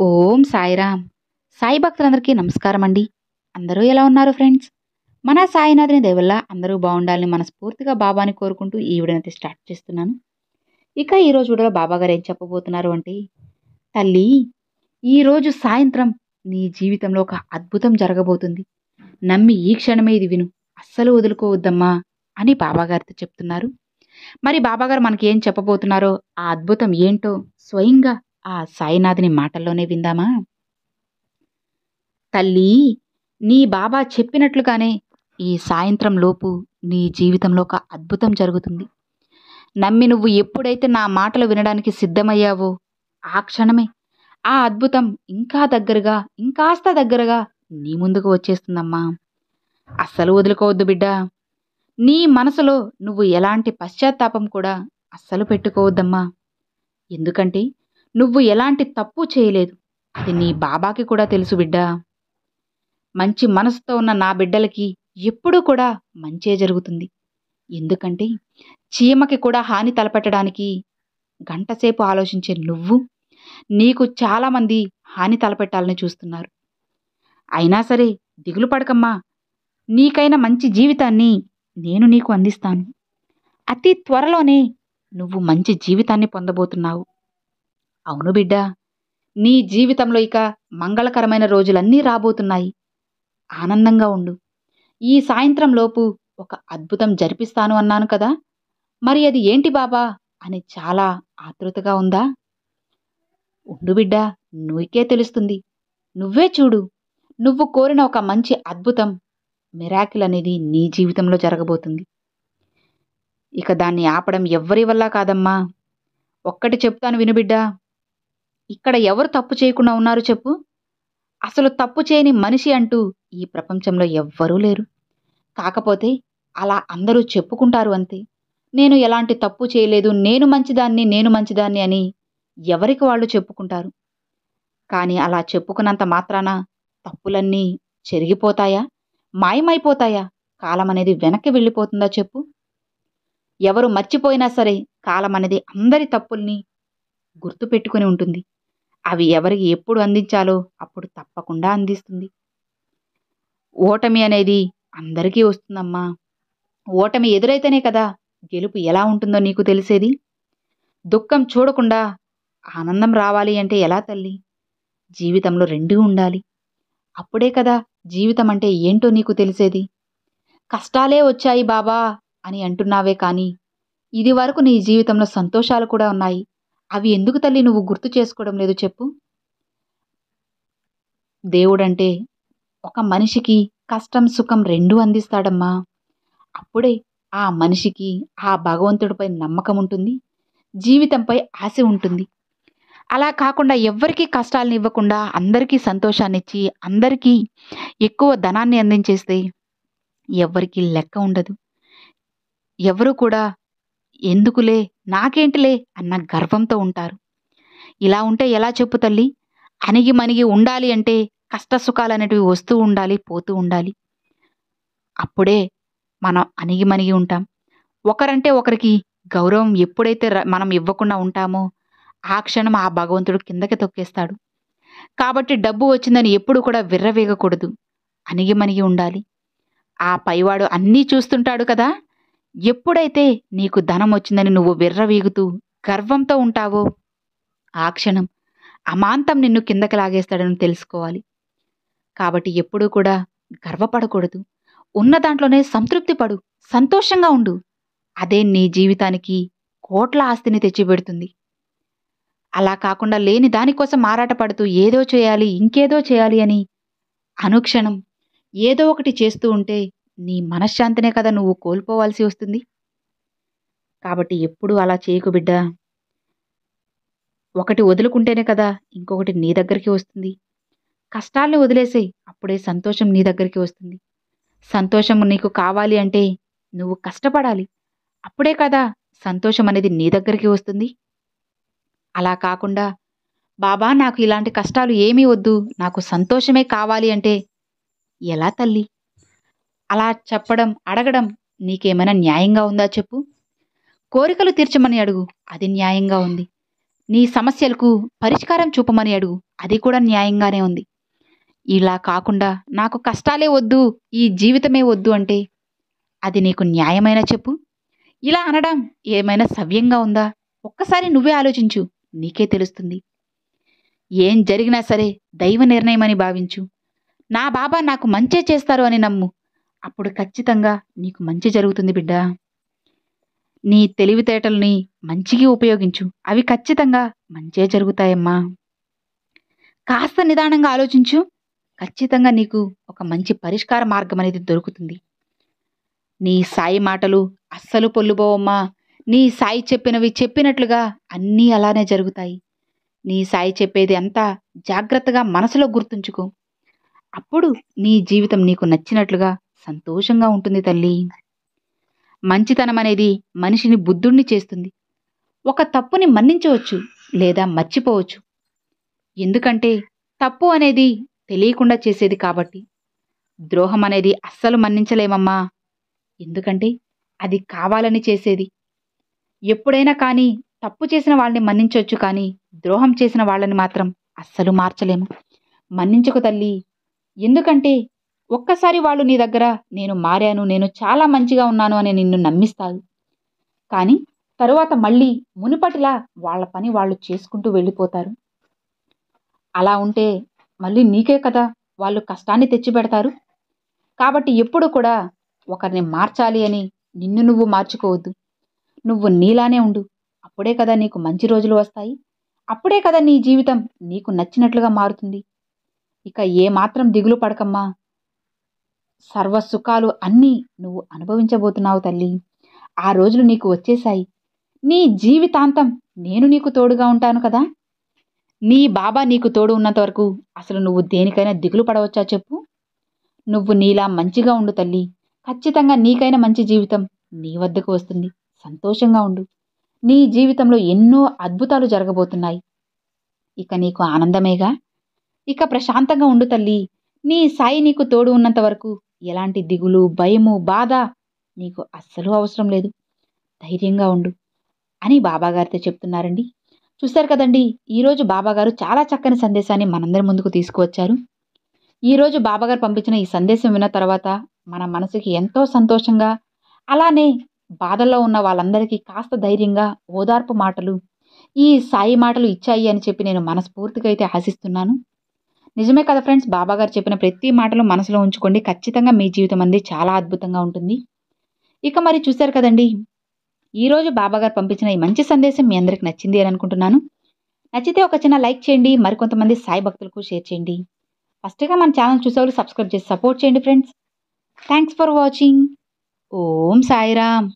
ఓం సాయిరామ్. సాయి భక్తులందరికీ నమస్కారం అండి. అందరూ ఎలా ఉన్నారు ఫ్రెండ్స్? మన సాయినాథుని దయ వల్ల అందరూ బాగుండాలని మనస్ఫూర్తిగా బాబాని కోరుకుంటూ ఈ వీడియోనైతే స్టార్ట్ చేస్తున్నాను. ఇక ఈరోజు వీడియోలో బాబా గారు ఏం చెప్పబోతున్నారు అంటే, తల్లి, ఈరోజు సాయంత్రం నీ జీవితంలో ఒక అద్భుతం జరగబోతుంది. నమ్మి ఈ క్షణమే ఇది విను, అస్సలు వదులుకోవద్దమ్మా అని బాబా గారితో చెప్తున్నారు. మరి బాబా గారు మనకి ఏం చెప్పబోతున్నారో, ఆ అద్భుతం ఏంటో స్వయంగా ఆ సాయినాథుని మాటల్లోనే విందామా? తల్లి, నీ బాబా చెప్పినట్లుగానే ఈ సాయంత్రం లోపు నీ జీవితంలో ఒక అద్భుతం జరుగుతుంది. నమ్మి నువ్వు ఎప్పుడైతే నా మాటలు వినడానికి సిద్ధమయ్యావో ఆ క్షణమే ఆ అద్భుతం ఇంకా దగ్గరగా, ఇంకాస్త దగ్గరగా నీ ముందుకు వచ్చేస్తుందమ్మా. అస్సలు వదులుకోవద్దు బిడ్డా. నీ మనసులో నువ్వు ఎలాంటి పశ్చాత్తాపం కూడా అస్సలు పెట్టుకోవద్దమ్మా. ఎందుకంటే నువ్వు ఎలాంటి తప్పు చేయలేదు. అది నీ బాబాకి కూడా తెలుసు బిడ్డా. మంచి మనసుతో ఉన్న నా బిడ్డలకి ఎప్పుడూ కూడా మంచే జరుగుతుంది. ఎందుకంటే చీమకి కూడా హాని తలపెట్టడానికి గంటసేపు ఆలోచించే నువ్వు, నీకు చాలామంది హాని తలపెట్టాలని చూస్తున్నారు. అయినా సరే దిగులు పడకమ్మా. నీకైనా మంచి జీవితాన్ని నేను నీకు అందిస్తాను. అతి త్వరలోనే నువ్వు మంచి జీవితాన్ని పొందబోతున్నావు. అవును బిడ్డా, నీ జీవితంలో ఇక మంగళకరమైన రోజులన్నీ రాబోతున్నాయి. ఆనందంగా ఉండు. ఈ సాయంత్రం లోపు ఒక అద్భుతం జరిపిస్తాను అన్నాను కదా, మరి అది ఏంటి బాబా అని చాలా ఆతృతగా ఉందా? ఉండు బిడ్డా, నువ్వుకే తెలుస్తుంది. నువ్వే చూడు. నువ్వు కోరిన ఒక మంచి అద్భుతం, మిరాకిల్ అనేది నీ జీవితంలో జరగబోతుంది. ఇక దాన్ని ఆపడం ఎవ్వరి వల్ల కాదమ్మా. ఒక్కటి చెప్తాను విను బిడ్డా. ఇక్కడ ఎవరు తప్పు చేయకుండా ఉన్నారు చెప్పు? అసలు తప్పు చేయని మనిషి అంటూ ఈ ప్రపంచంలో ఎవ్వరూ లేరు. కాకపోతే అలా అందరూ చెప్పుకుంటారు అంతే. నేను ఎలాంటి తప్పు చేయలేదు, నేను మంచిదాన్ని అని ఎవరికి వాళ్ళు చెప్పుకుంటారు. కానీ అలా చెప్పుకున్నంత మాత్రాన తప్పులన్నీ చెరిగిపోతాయా, మాయమైపోతాయా? కాలం అనేది వెనక్కి వెళ్ళిపోతుందా చెప్పు? ఎవరు మర్చిపోయినా సరే కాలం అనేది అందరి తప్పుల్ని గుర్తుపెట్టుకుని ఉంటుంది. అవి ఎవరికి ఎప్పుడు అందించాలో అప్పుడు తప్పకుండా అందిస్తుంది. ఓటమి అనేది అందరికీ వస్తుందమ్మా. ఓటమి ఎదురైతేనే కదా గెలుపు ఎలా ఉంటుందో నీకు తెలిసేది. దుఃఖం చూడకుండా ఆనందం రావాలి అంటే ఎలా తల్లి? జీవితంలో రెండూ ఉండాలి. అప్పుడే కదా జీవితం అంటే ఏంటో నీకు తెలిసేది. కష్టాలే వచ్చాయి బాబా అని అంటున్నావే కానీ ఇది వరకు నీ జీవితంలో సంతోషాలు కూడా ఉన్నాయి. అవి ఎందుకు తల్లి నువ్వు గుర్తు చేసుకోవడం లేదు చెప్పు? దేవుడంటే ఒక మనిషికి కష్టం సుఖం రెండూ అందిస్తాడమ్మా. అప్పుడే ఆ మనిషికి ఆ భగవంతుడిపై నమ్మకం ఉంటుంది, జీవితంపై ఆశ ఉంటుంది. అలా కాకుండా ఎవ్వరికీ కష్టాలను ఇవ్వకుండా అందరికీ సంతోషాన్నిచ్చి అందరికీ ఎక్కువ ధనాన్ని అందించేస్తే ఎవ్వరికీ లెక్క ఉండదు. ఎవరు కూడా ఎందుకులే, నాకేంటిలే అన్న గర్వంతో ఉంటారు. ఇలా ఉంటే ఎలా చెప్పు తల్లి? అణిగి మణిగి ఉండాలి అంటే కష్ట సుఖాలనేటివి వస్తూ ఉండాలి, పోతూ ఉండాలి. అప్పుడే మనం అణిగి మణిగి ఉంటాం. ఒకరంటే ఒకరికి గౌరవం ఎప్పుడైతే మనం ఇవ్వకుండా ఉంటామో ఆ క్షణం ఆ భగవంతుడు కిందకి తొక్కేస్తాడు. కాబట్టి డబ్బు వచ్చిందని ఎప్పుడు కూడా విర్రవీగకూడదు. అణిగి మణిగి ఉండాలి. ఆ పైవాడు అన్నీ చూస్తుంటాడు కదా. ఎప్పుడైతే నీకు ధనం వచ్చిందని నువ్వు విర్రవీగుతూ గర్వంతో ఉంటావో ఆ క్షణం అమాంతం నిన్ను కిందకి లాగేస్తాడని తెలుసుకోవాలి. కాబట్టి ఎప్పుడూ కూడా గర్వపడకూడదు. ఉన్న దాంట్లోనే సంతృప్తి పడు, సంతోషంగా ఉండు. అదే నీ జీవితానికి కోట్ల ఆస్తిని తెచ్చిపెడుతుంది. అలా కాకుండా లేని దానికోసం ఆరాటపడుతూ ఏదో చేయాలి, ఇంకేదో చేయాలి అని అనుక్షణం ఏదో ఒకటి చేస్తూ ఉంటే నీ మనశ్శాంతినే కదా నువ్వు కోల్పోవాల్సి వస్తుంది. కాబట్టి ఎప్పుడూ అలా చేయకు బిడ్డా. ఒకటి వదులుకుంటేనే కదా ఇంకొకటి నీ దగ్గరికి వస్తుంది. కష్టాల్ని వదిలేసేయ్, అప్పుడే సంతోషం నీ దగ్గరికి వస్తుంది. సంతోషం నీకు కావాలి అంటే నువ్వు కష్టపడాలి. అప్పుడే కదా సంతోషం అనేది నీ దగ్గరికి వస్తుంది. అలా కాకుండా బాబా నాకు ఇలాంటి కష్టాలు ఏమీ వద్దు, నాకు సంతోషమే కావాలి అంటే ఎలా తల్లి? అలా చెప్పడం, అడగడం నీకేమైనా న్యాయంగా ఉందా చెప్పు? కోరికలు తీర్చమని అడుగు, అది న్యాయంగా ఉంది. నీ సమస్యలకు పరిష్కారం చూపమని అడుగు, అది కూడా న్యాయంగానే ఉంది. ఇలా కాకుండా నాకు కష్టాలే వద్దు, ఈ జీవితమే వద్దు అంటే అది నీకు న్యాయమైనా చెప్పు? ఇలా అనడం ఏమైనా సవ్యంగా ఉందా? ఒక్కసారి నువ్వే ఆలోచించు. నీకే తెలుస్తుంది. ఏం జరిగినా సరే దైవ నిర్ణయమని భావించు. నా బాబా నాకు మంచే చేస్తారు అని నమ్ము. అప్పుడు ఖచ్చితంగా నీకు మంచి జరుగుతుంది బిడ్డా. నీ తెలివితేటల్ని మంచికి ఉపయోగించు. అవి ఖచ్చితంగా మంచే జరుగుతాయమ్మా. కాస్త నిదానంగా ఆలోచించు. ఖచ్చితంగా నీకు ఒక మంచి పరిష్కార మార్గం అనేది దొరుకుతుంది. నీ సాయి మాటలు అస్సలు పొల్లుబోవమ్మా. నీ సాయి చెప్పినవి చెప్పినట్లుగా అన్నీ అలానే జరుగుతాయి. నీ సాయి చెప్పేది అంతా జాగ్రత్తగా మనసులో గుర్తుంచుకో. అప్పుడు నీ జీవితం నీకు నచ్చినట్లుగా సంతోషంగా ఉంటుంది తల్లి. మంచితనం అనేది మనిషిని బుద్ధుణ్ణి చేస్తుంది. ఒక తప్పుని మన్నించవచ్చు లేదా మర్చిపోవచ్చు. ఎందుకంటే తప్పు అనేది తెలియకుండా చేసేది కాబట్టి. ద్రోహం అనేది అస్సలు మన్నించలేమమ్మా. ఎందుకంటే అది కావాలని చేసేది. ఎప్పుడైనా కానీ తప్పు చేసిన వాళ్ళని మన్నించవచ్చు, కానీ ద్రోహం చేసిన వాళ్ళని మాత్రం అస్సలు మార్చలేము. మన్నించకు తల్లి. ఎందుకంటే ఒక్కసారి వాళ్ళు నీ దగ్గర నేను మారాను, నేను చాలా మంచిగా ఉన్నాను అని నిన్ను నమ్మిస్తారు. కానీ తరువాత మళ్ళీ మునుపటిలా వాళ్ళ పని వాళ్ళు చేసుకుంటూ వెళ్ళిపోతారు. అలా ఉంటే మళ్ళీ నీకే కదా వాళ్ళు కష్టాన్ని తెచ్చిపెడతారు. కాబట్టి ఎప్పుడు కూడా ఒకరిని మార్చాలి అని నిన్ను నువ్వు మార్చుకోవద్దు. నువ్వు నీలానే ఉండు. అప్పుడే కదా నీకు మంచి రోజులు వస్తాయి. అప్పుడే కదా నీ జీవితం నీకు నచ్చినట్లుగా మారుతుంది. ఇక ఏమాత్రం దిగులు పడకమ్మా. సర్వ సుఖాలు అన్నీ నువ్వు అనుభవించబోతున్నావు తల్లి. ఆ రోజులు నీకు వచ్చేశాయి. నీ జీవితాంతం నేను నీకు తోడుగా ఉంటాను కదా. నీ బాబా నీకు తోడు ఉన్నంత వరకు అసలు నువ్వు దేనికైనా దిగులు పడవచ్చా చెప్పు? నువ్వు నీలా మంచిగా ఉండు తల్లి. ఖచ్చితంగా నీకైనా మంచి జీవితం నీ వద్దకు వస్తుంది. సంతోషంగా ఉండు. నీ జీవితంలో ఎన్నో అద్భుతాలు జరగబోతున్నాయి. ఇక నీకు ఆనందమేగా. ఇక ప్రశాంతంగా ఉండు తల్లి. నీ సాయి నీకు తోడు ఉన్నంత వరకు ఎలాంటి దిగులు, భయము, బాధ నీకు అస్సలు అవసరం లేదు. ధైర్యంగా ఉండు అని బాబాగారితో చెప్తున్నారండి. చూశారు కదండి, ఈరోజు బాబాగారు చాలా చక్కని సందేశాన్ని మనందరి ముందుకు తీసుకువచ్చారు. ఈరోజు బాబాగారు పంపించిన ఈ సందేశం విన్న తర్వాత మన మనసుకి ఎంతో సంతోషంగా, అలానే బాధల్లో ఉన్న వాళ్ళందరికీ కాస్త ధైర్యంగా ఓదార్పు మాటలు, ఈ సాయి మాటలు ఇచ్చాయి అని చెప్పి నేను మనస్ఫూర్తిగా అయితే ఆశిస్తున్నాను. నిజమే కదా ఫ్రెండ్స్, బాబాగారు చెప్పిన ప్రతి మాటలు మనసులో ఉంచుకోండి. ఖచ్చితంగా మీ జీవితం అనేది చాలా అద్భుతంగా ఉంటుంది. ఇక మరి చూశారు కదండి, ఈరోజు బాబాగారు పంపించిన ఈ మంచి సందేశం మీ అందరికి నచ్చింది అని అనుకుంటున్నాను. నచ్చితే ఒక చిన్న లైక్ చేయండి. మరికొంతమంది సాయి భక్తులకు షేర్ చేయండి. ఫస్ట్గా మన ఛానల్ చూసేవాళ్ళు సబ్స్క్రైబ్ చేసి సపోర్ట్ చేయండి ఫ్రెండ్స్. Thanks for watching. ఓం సాయిరామ్.